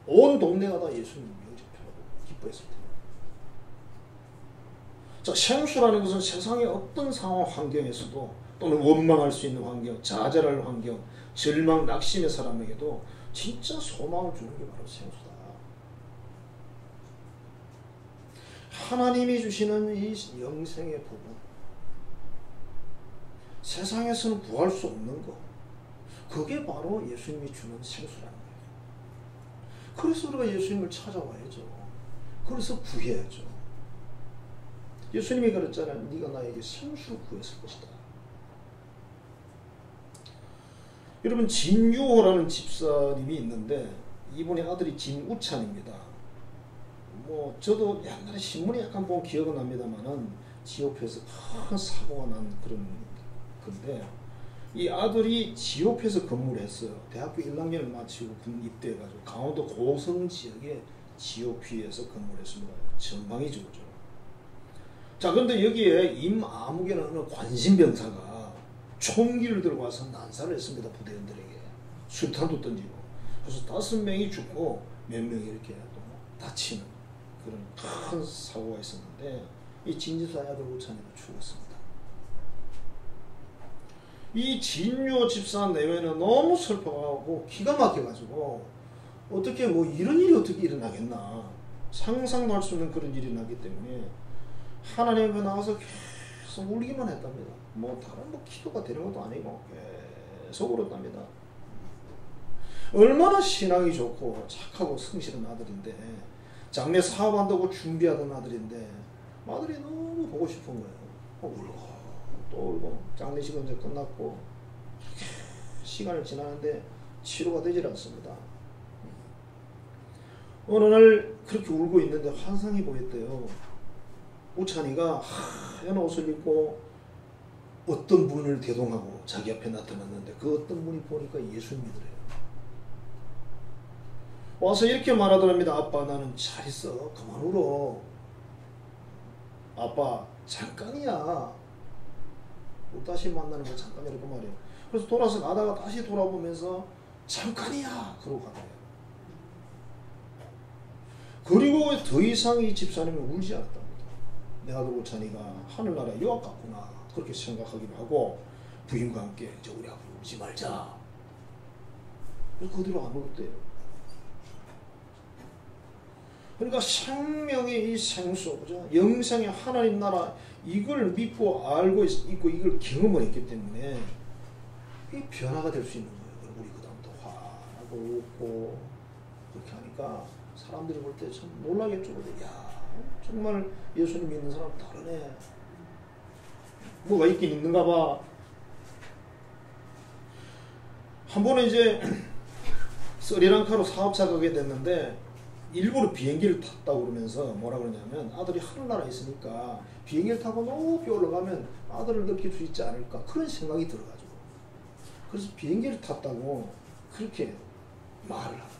온 동네가 다 예수님을 영접하고 기뻐했을 텐데. 자, 생수라는 것은 세상의 어떤 상황 환경에서도 또는 원망할 수 있는 환경, 좌절할 환경, 절망, 낙심의 사람에게도 진짜 소망을 주는 게 바로 생수다. 하나님이 주시는 이 영생의 복음, 세상에서는 구할 수 없는 것, 그게 바로 예수님이 주는 생수라는 거예요. 그래서 우리가 예수님을 찾아와야죠. 그래서 구해야죠. 예수님이 그랬잖아요. 네가 나에게 생수를 구했을 것이다. 여러분, 진유호라는 집사님이 있는데 이분의 아들이 진우찬입니다. 뭐 저도 옛날에 신문에 약간 본 기억은 납니다만은 지옥에서 큰 사고가 난 그런 건데 이 아들이 지옥에서 근무를 했어요. 대학교 1학년을 마치고 군 입대해가지고 강원도 고성 지역의 지옥피에서 근무를 했습니다. 전방위적으로. 자, 그런데 여기에 임아무개는 어느 관심병사가 총기를 들고 와서 난사를 했습니다. 부대원들에게. 수탄도 던지고. 그래서 5명이 죽고 몇 명이 이렇게 또 다치는 그런 큰 사고가 있었는데 이 진지사의 아들 우찬이도 죽었습니다. 이 진요 집사 내외는 너무 슬퍼하고 기가 막혀가지고 어떻게 뭐 이런 일이 어떻게 일어나겠나 상상도 할 수 없는 그런 일이 나기 때문에 하나님 앞에 나가서 계속 울기만 했답니다. 뭐 다른 뭐 기도가 되는 것도 아니고 계속 울었답니다. 얼마나 신앙이 좋고 착하고 성실한 아들인데 장래 사업한다고 준비하던 아들인데 아들이 너무 보고 싶은 거예요. 울고 또 울고 장례식은 이제 끝났고 시간을 지나는데 치료가 되질 않습니다. 어느 날 그렇게 울고 있는데 환상이 보였대요. 우찬이가 하얀 옷을 입고 어떤 분을 대동하고 자기 앞에 나타났는데 그 어떤 분이 보니까 예수님이더래요. 와서 이렇게 말하더랍니다. 아빠, 나는 잘 있어. 그만 울어. 아빠, 잠깐이야. 다시 만나는 거 잠깐이라고 말이에요. 그래서 돌아서 가다가 다시 돌아보면서 잠깐이야. 그러고 가더래요. 그리고 더 이상 이 집사님은 울지 않았답니다. 내 아들 우찬이가 하늘나라 유학 갔구나. 그렇게 생각하기도 하고 부인과 함께 이제 우리 앞으로 울지 말자. 그래서 그 뒤로 안 울었대요. 그러니까 생명의 이 생수, 그죠? 영생의 하나님 나라 이걸 믿고 알고 있고 이걸 경험을 했기 때문에 이 변화가 될 수 있는 거예요. 우리 그다음부터 화나고 웃고 그렇게 하니까 사람들이 볼 때 참 놀라겠죠. 야, 정말 예수님 믿는 사람 다르네. 뭐가 있긴 있는가 봐. 한 번은 이제 스리랑카로 사업차 가게 됐는데 일부러 비행기를 탔다고 그러면서 뭐라 그러냐면 아들이 하늘나라에 있으니까 비행기를 타고 높이 올라가면 아들을 느낄 수 있지 않을까 그런 생각이 들어가지고 그래서 비행기를 탔다고 그렇게 말을 하더라고요.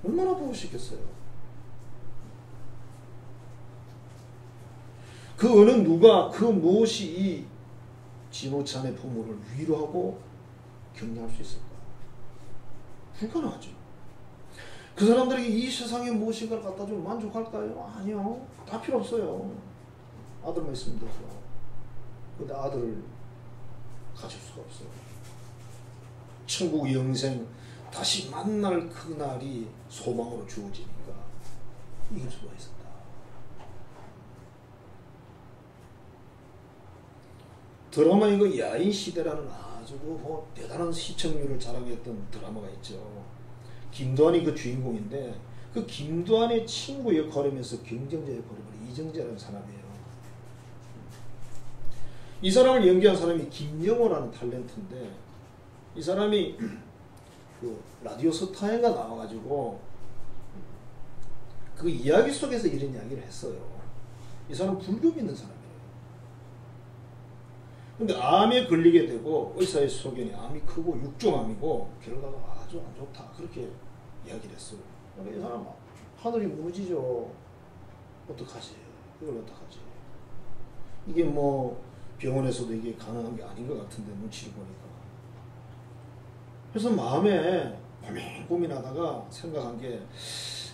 얼마나 보고 싶겠어요. 그 어느 누가 그 무엇이 이 진우찬의 부모를 위로하고 격려할 수 있을까? 불가능하죠. 그 사람들에게 이 세상의 무엇인가를 갖다 주면 만족할까요? 아니요. 다 필요 없어요. 아들만 있으면 되죠. 근데 아들을 가질 수가 없어요. 천국 영생 다시 만날 그날이 소망으로 주어지니까 이길 수가 있었다. 드라마 이거 야인시대라는 아주 뭐 대단한 시청률을 자랑하게 했던 드라마가 있죠. 김두한이 그 주인공인데 그 김두한의 친구 역할이면서 경쟁자 역할을 이정재라는 사람이에요. 이 사람을 연기한 사람이 김영호라는 탤런트인데 이 사람이 그 라디오 스타인가 나와가지고 그 이야기 속에서 이런 이야기를 했어요. 이 사람은 불교 믿는 사람이에요. 근데 암에 걸리게 되고 의사의 소견이 암이 크고 육종암이고 결과가 아주 안 좋다 그렇게 이야기를 했어요. 그러니까 이 사람 하늘이 무너지죠. 어떡하지? 이걸 어떡하지? 이게 뭐 병원에서도 이게 가능한 게 아닌 것 같은데 눈치를 보니까. 그래서 마음에 고민하다가 생각한 게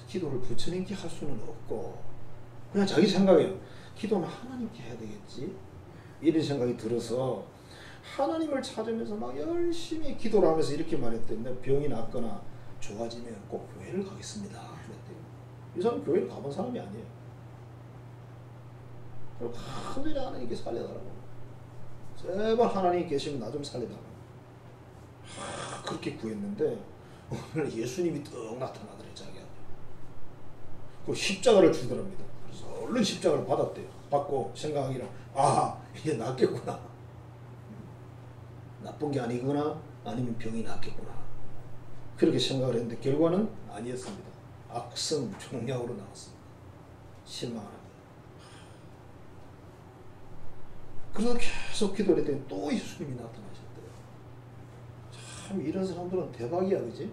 기도를 부처님께 할 수는 없고 그냥 자기 생각이에요. 기도는 하나님께 해야 되겠지? 이런 생각이 들어서 하나님을 찾으면서 막 열심히 기도를 하면서 이렇게 말했대요. 병이 낫거나 좋아지면 꼭 교회를 가겠습니다. 그랬대요. 이 사람은 교회를 가본 사람이 아니에요. 그리고 하늘에 하나님께 살려달라고. 제발 하나님 계시면 나 좀 살려달라고. 그렇게 구했는데 오늘 예수님이 떡 나타나더래 자기한테. 그 십자가를 주더랍니다. 그래서 얼른 십자가를 받았대요. 받고 생각하기를 이제 낫겠구나. 나쁜 게 아니거나 아니면 병이 낫겠구나. 그렇게 생각을 했는데 결과는 아니었습니다. 악성 종양으로 나왔습니다. 실망합니다. 그래서 계속 기도를 했더니 또 예수님이 나타나셨대요. 참 이런 사람들은 대박이야, 그지?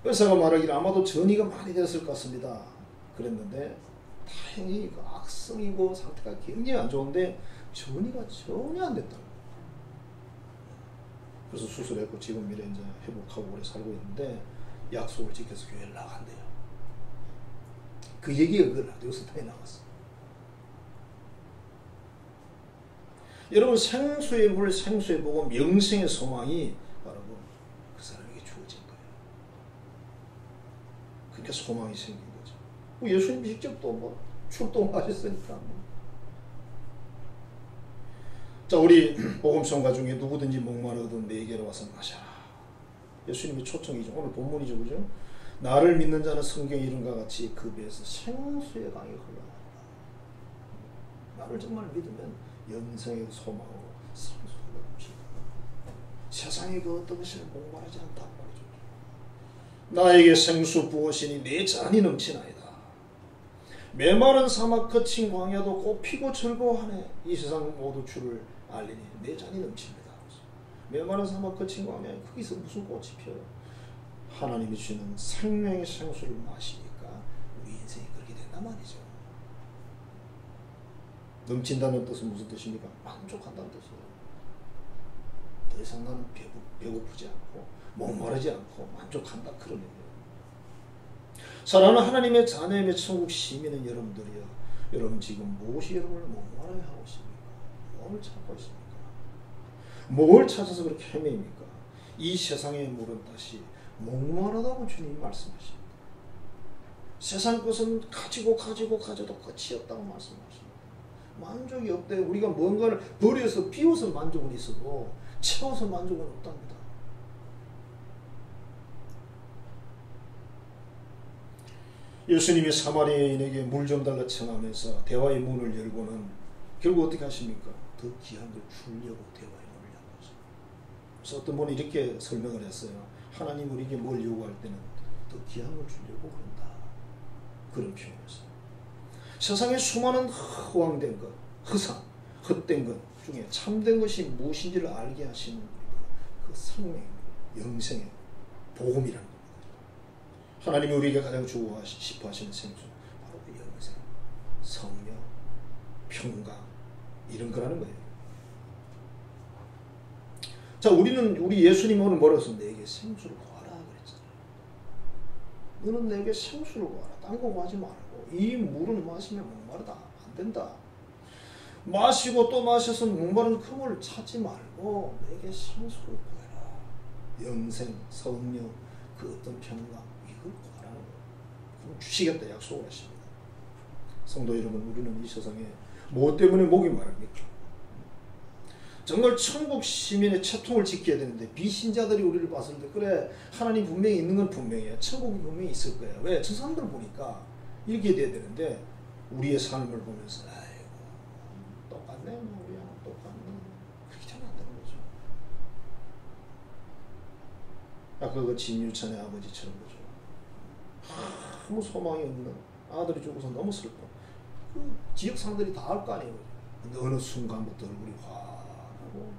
의사가 말하기를 아마도 전이가 많이 됐을 것 같습니다. 그랬는데 다행히 그 악성이고 상태가 굉장히 안 좋은데 전이가 전혀 안 됐다고. 그래서 수술했고 지금 미래 이제 회복하고 오래 살고 있는데 약속을 지켜서 교회를 나간대요. 그 얘기가 그 라디오 스타에 나왔어. 여러분 생수의 물, 생수의 복음, 영생의 소망이 바로 그 사람에게 주어진 거예요. 그러니까 소망이 생긴 거죠. 예수님 직접 또 뭐 출동하셨으니까. 자, 우리 복음성가 중에 누구든지 목마르거든 내게로 와서 마셔라. 예수님의 초청이죠. 오늘 본문이죠, 그죠? 나를 믿는 자는 성경 이름과 같이 그 배에서 생수의 강이 흘러나온다. 나를 정말 믿으면 영생의 소망으로 생수가 넘친다. 세상의 그 어떤 것을 목마르지 않다 말이죠. 나에게 생수 부으시니 내 잔이 넘치나이다. 메마른 사막 거친 광야도 꽃피고 즐거워하네. 이 세상 모두 주를 알리니 내 잔이 넘칩니다. 메마른 사막 거친 광야에 거기서 무슨 꽃이 피어요? 하나님이 주시는 생명의 생수를 마시니까 우리 인생이 그렇게 된단 말이죠. 넘친다는 뜻은 무슨 뜻입니까? 만족한다는 뜻이에요. 더 이상 나는 배고프지 않고 목마르지 않고 만족한다 그런 의미예요. 사랑하는 하나님의 자녀의 천국 시민은 여러분들이요. 여러분 지금 무엇이 여러분을 목마르게 하고 있습니까? 뭘 찾고 있습니까? 뭘 찾아서 그렇게 헤매입니까? 이 세상의 물은 다시 목마르다고 주님이 말씀하십니다. 세상 것은 가져도 끝이 없다고 말씀하십니다. 만족이 없대요. 우리가 뭔가를 버려서 비워서 만족은 있어도 채워서 만족은 없답니다. 예수님이 사마리아인에게 물 좀 달라 청하면서 대화의 문을 열고는 결국 어떻게 하십니까? 더 귀한 걸 주려고 대화의 문을 연 거죠. 그래서 어떤 분이 이렇게 설명을 했어요. 하나님 우리에게 뭘 요구할 때는 더 귀한 걸 주려고 그런다. 그런 표현이었어요. 세상에 수많은 허황된 것, 허상, 헛된 것 중에 참된 것이 무엇인지를 알게 하시는 그 생명, 영생의 복음이라는 겁니다. 하나님이 우리에게 가장 주고 싶어 하시는 생수, 바로 그 영생, 성령, 평강 이런 거라는 거예요. 자, 우리 예수님 오늘 뭐라고 했어? 내게 생수를 구하라 그랬잖아. 너는 내게 생수를 구하라. 딴 거 구하지 말고. 이 물은 마시면 목마르다. 안 된다. 마시고 또 마셔서 목마른 그 물을 찾지 말고 내게 생수를 구해라. 영생, 성령, 그 어떤 평강 이걸 구하라는 거예요. 그럼 주시겠다 약속을 하십니다. 성도 여러분, 우리는 이 세상에 뭐 때문에 목이 마릅니까? 정말 천국 시민의 채통을 지켜야 되는데 비신자들이 우리를 봤을 때 그래 하나님 분명히 있는 건 분명해요. 천국이 분명히 있을 거예요. 왜? 저 사람들 보니까 이렇게 돼야 되는데 우리의 삶을 보면서 아이고 똑같네 뭐 우리랑 똑같네 그렇게 되면 안 되는 거죠. 아까 그 진유찬의 아버지처럼 거죠. 아무 소망이 없는 아들이 죽어서 너무 슬퍼. 그 지역 사람들이 다 알 거 아니에요. 근데 어느 순간부터 얼굴이 화나고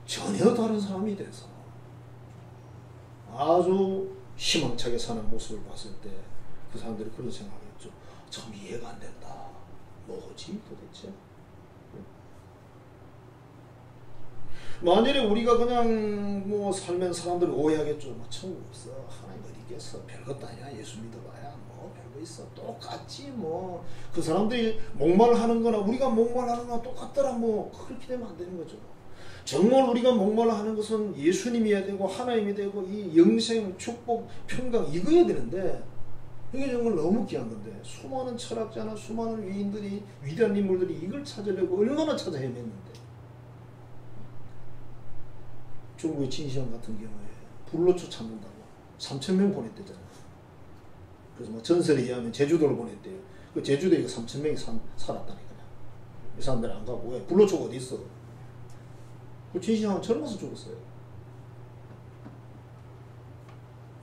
전혀 다른 사람이 돼서 아주 희망차게 사는 모습을 봤을 때 그 사람들이 그런 생각했죠. 참 이해가 안 된다. 뭐지 도대체? 만일에 우리가 그냥 뭐 살면 사람들이 오해하겠죠. 뭐 천국 없어. 하나님 어디 있겠어. 별것도 아니야. 예수 믿어봐야 뭐 별거 있어. 똑같지 뭐. 그 사람들이 목말하는 거나 우리가 목말하는 거나 똑같더라 뭐. 그렇게 되면 안 되는 거죠. 정말 우리가 목말하는 것은 예수님이어야 되고 하나님이 되고 이 영생, 축복, 평강 이거여야 되는데 이게 정말 너무 귀한 건데 수많은 철학자나 수많은 위인들이 위대한 인물들이 이걸 찾으려고 얼마나 찾아 헤맸는데 중국의 진시황 같은 경우에 불로초 찾는다고 3,000명 보냈대잖아요. 그래서 뭐 전설에 의하면 제주도를 보냈대요. 그 제주도에 3,000명이 살았다니까요. 이 사람들 안 가고 왜? 불로초가 어디 있어? 그 진시황은 젊어서 죽었어요.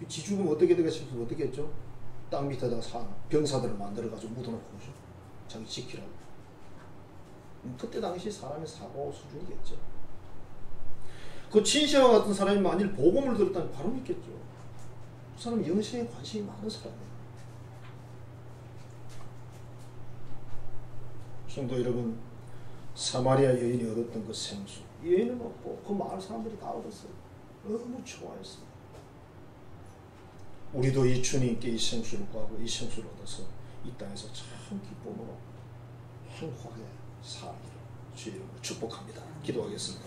지죽으면 어떻게 되겠어? 어떻게 했죠? 땅 밑에다가 병사들을 만들어가지고 묻어놓고 오죠. 자기 지키라고. 그때 당시 사람의 사고 수준이겠죠. 그 진시황 같은 사람이 만일 복음을 들었다면 바로 믿겠죠. 그 사람은 영생에 관심이 많은 사람이에요. 성도 여러분, 사마리아 여인이 얻었던 그 생수, 이 여인은 없고 그 마을 사람들이 다 얻었어요. 너무 좋아했어요. 우리도 이 주님께 이 생수를 구하고 이 생수를 얻어서 이 땅에서 참 기쁨으로 행복하게 살기를 주의 이름으로 축복합니다. 기도하겠습니다.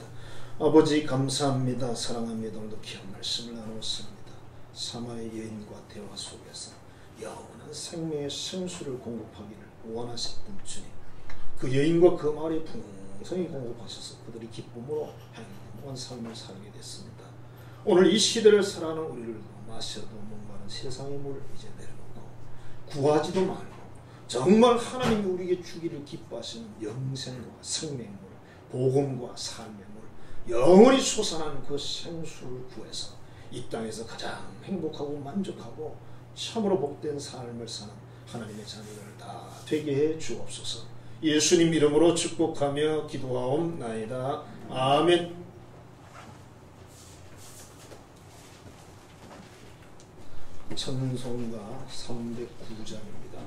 아버지 감사합니다. 사랑합니다. 오늘도 귀한 말씀을 나누었습니다. 사마리아 여인과 대화 속에서 영원한 생명의 생수를 공급하기를 원하셨던 주님, 그 여인과 그 마을에 풍성히 공급하셔서 그들이 기쁨으로 행복한 삶을 살게 됐습니다. 오늘 이 시대를 살아가는 우리를 마셔도 목마른 세상의 물을 이제 내려놓고 구하지도 말고 정말 하나님이 우리에게 주기를 기뻐하시는 영생과 생명물, 복음과 삶의 물, 영원히 솟아나는 그 생수를 구해서 이 땅에서 가장 행복하고 만족하고 참으로 복된 삶을 사는 하나님의 자녀들 다 되게 해 주옵소서. 예수님 이름으로 축복하며 기도하옵나이다. 아멘. 찬송가 309장입니다.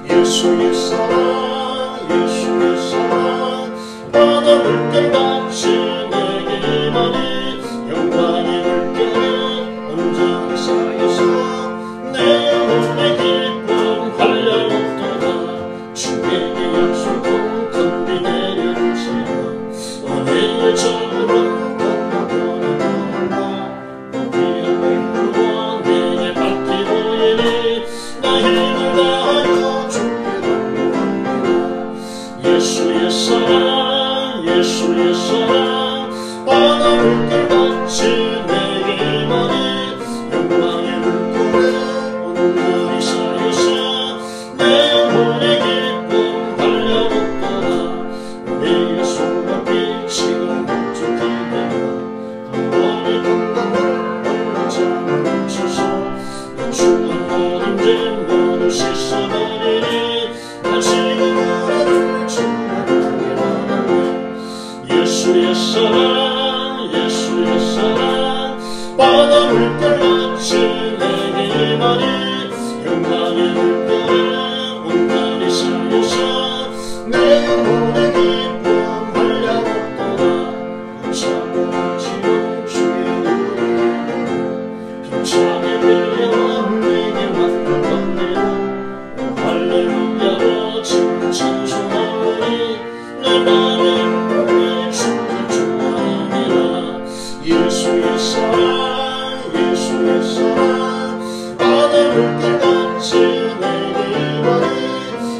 예수의 사랑 예수의 사랑 바다물 때같이 내게만이 영광이 물결 온전히 쌓여서 내 영혼의 기쁨 달려오도다 주에게 약속한 건비 내려지라 은혜의 저물은 건너보는 놀라 너희의 맹구와 내게 받기 보이니 나 힘을 다하여 주께 모두 씻어버리니 다시금 우리를 충만하게 예수의 사랑 예수의 사랑 바다 물결같이 내게 임하니 영광의 물결에 온전히 살려서 내 영혼의 기쁨 하려고도다 차고 넘치는 주의 은혜로 힘차게 들려와 내게 맡겨 건네라 오 할렐루야로 지금 찬송하오니 내 마음에 주를 좋아하니라 예수의 사랑 예수의 사랑 바다 물결같이 내게 임하니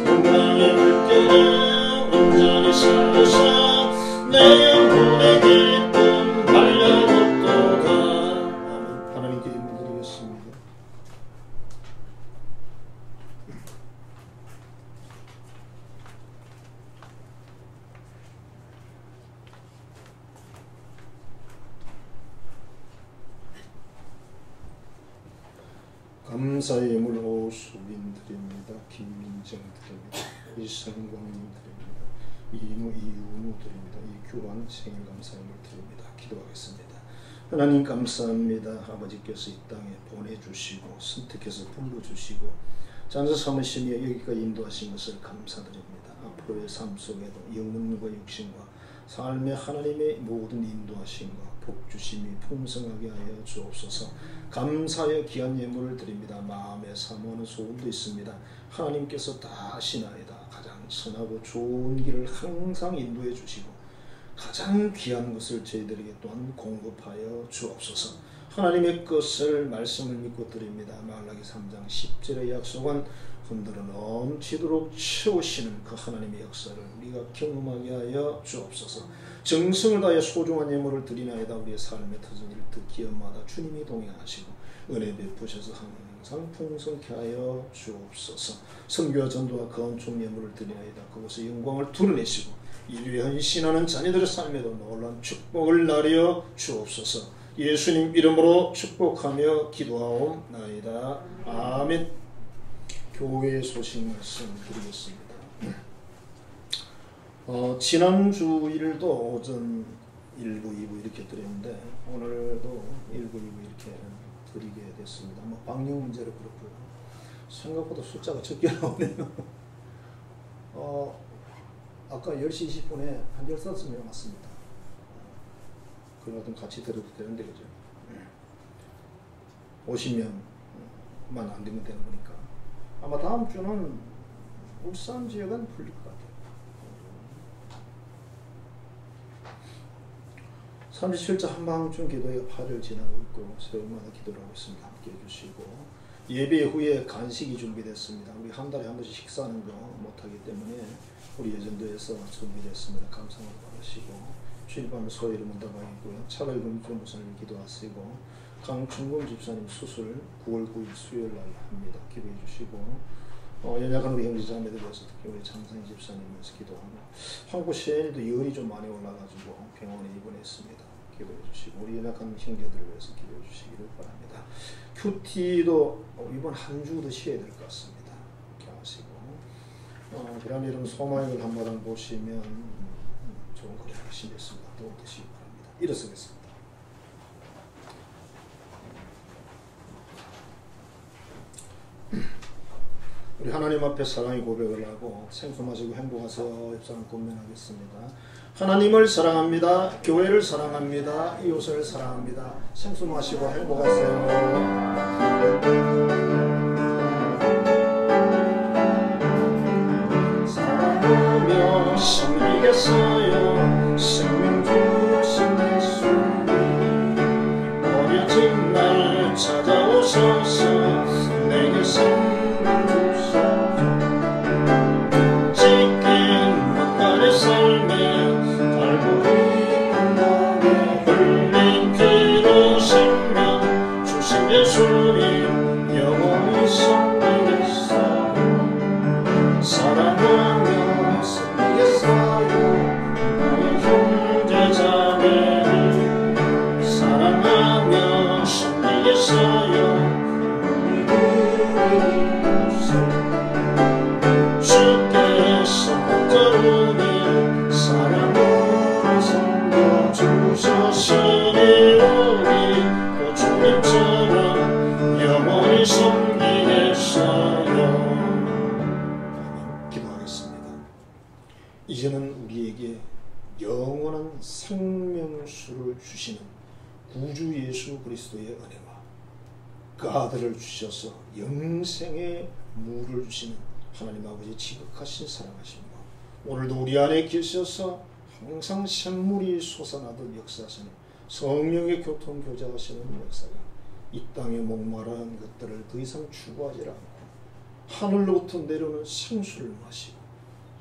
영광의 물결에 온전히 살려서 내 영혼의 기쁨 하려고도다. 아멘. 하나님께 인도드리겠습니다. 감사의 예물 오수빈 드립니다. 김민정 드립니다. 이성광님 드립니다. 이은우 드립니다. 이규환 생일 감사 예물 드립니다. 기도하겠습니다. 하나님 감사합니다. 아버지께서 이 땅에 보내주시고 선택해서 불러주시고 잔서 삼으시며 여기까지 인도하신 것을 감사드립니다. 앞으로의 삶 속에도 영혼과 육신과 삶의 하나님의 모든 인도하심과 복주심이 풍성하게 하여 주옵소서. 감사의 귀한 예물을 드립니다. 마음에 사모하는 소원도 있습니다. 하나님께서 다 아시나이다. 가장 선하고 좋은 길을 항상 인도해 주시고 가장 귀한 것을 저희들에게 또한 공급하여 주옵소서. 하나님의 것을 말씀을 믿고 드립니다. 말라기 3장 10절의 약속은 흔들어 넘치도록 채우시는 그 하나님의 역사를 우리가 경험하게 하여 주옵소서. 정성을 다해 소중한 예물을 드리나이다. 우리의 삶에 터진 일들 기업마다 주님이 동행하시고 은혜 베푸셔서 항상 풍성케 하여 주옵소서. 선교와 전도와 거언총 예물을 드리나이다. 그것의 영광을 드러내시고 인류에 헌신하는 자녀들의 삶에도 놀라운 축복을 나려 주옵소서. 예수님 이름으로 축복하며 기도하옵나이다. 아멘. 교회의 소식 말씀 드리겠습니다. 지난 주일도 오전 1부, 2부 이렇게 드렸는데 오늘도 1부, 2부 이렇게 드리게 됐습니다. 방역 문제로 그렇고요. 생각보다 숫자가 적게 나오네요. 아까 10시 20분에 한 15명 왔습니다. 그거든 같이 들어도 되는데 그죠? 50명만 안 되면 되는 거니까 아마 다음 주는 울산 지역은 풀릴 것 같아요. 37자 한방중 기도회가 8일 지나고 있고 새해마다 기도를 하고 있습니다. 함께 해주시고 예배 후에 간식이 준비됐습니다. 우리 한 달에 한 번씩 식사하는 거 못하기 때문에 우리 예전도에서 준비됐습니다. 감사를 받으시고 주일밤에 소위를 문답하겠고요. 차라리 금주 목사님 기도하시고 강충금 집사님 수술 9월 9일 수요일 날 합니다. 기도해 주시고 연약한 우리 형제자매들 위해서 특히 우리 장상희 집사님 위해서 기도하고 황구 시엔이도 열이 좀 많이 올라가지고 병원에 입원했습니다. 기도해 주시고 우리 연약한 형제들을 위해서 기도해 주시기를 바랍니다. 큐티도 이번 한 주도 쉬어야 될 것 같습니다. 이렇게 하시고 그다음에 여러분 소마역을 한번 보시면 좋은 거리 하시겠습니다. 도움 되시기 바랍니다. 일어서겠습니다. 우리 하나님 앞에 사랑의 고백을 하고 생수 마시고 행복하세요. 옆사람 권면하겠습니다. 하나님을 사랑합니다. 교회를 사랑합니다. 이웃을 사랑합니다. 생수 마시고 행복하세요. 사랑하며 섬기겠어요. 생명 주신 예수님 어려진 날 찾아오셔서 내게 생명 주셔 찢긴 막간의 삶에 갈고리 건너에 흘린 피로 생명 주신 예수님 영원히 섬기겠어요. 사랑하며 섬기겠어요. 이제는 우리에게 영원한 생명수를 주시는 구주 예수 그리스도의 은혜와 그 아들을 주셔서 영생의 물을 주시는 하나님 아버지의 지극하신 사랑하심과 오늘도 우리 안에 계셔서 항상 샘물이 솟아나듯 역사하시는 성령의 교통교제하시는 역사가 이 땅에 목마르한 것들을 더 이상 추구하지 않고 하늘로부터 내려오는 생수를 마시고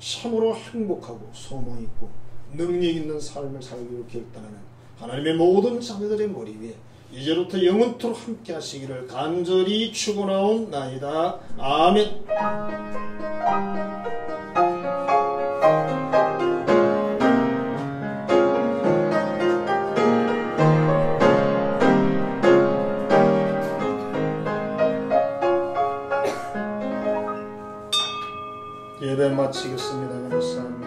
참으로 행복하고 소망있고 능력있는 삶을 살기로 결단하는 하나님의 모든 자녀들의 머리 위에 이제부터 영원토록 함께 하시기를 간절히 축원하옵나이다. 아멘. 예배 마치겠습니다. 감사합니다.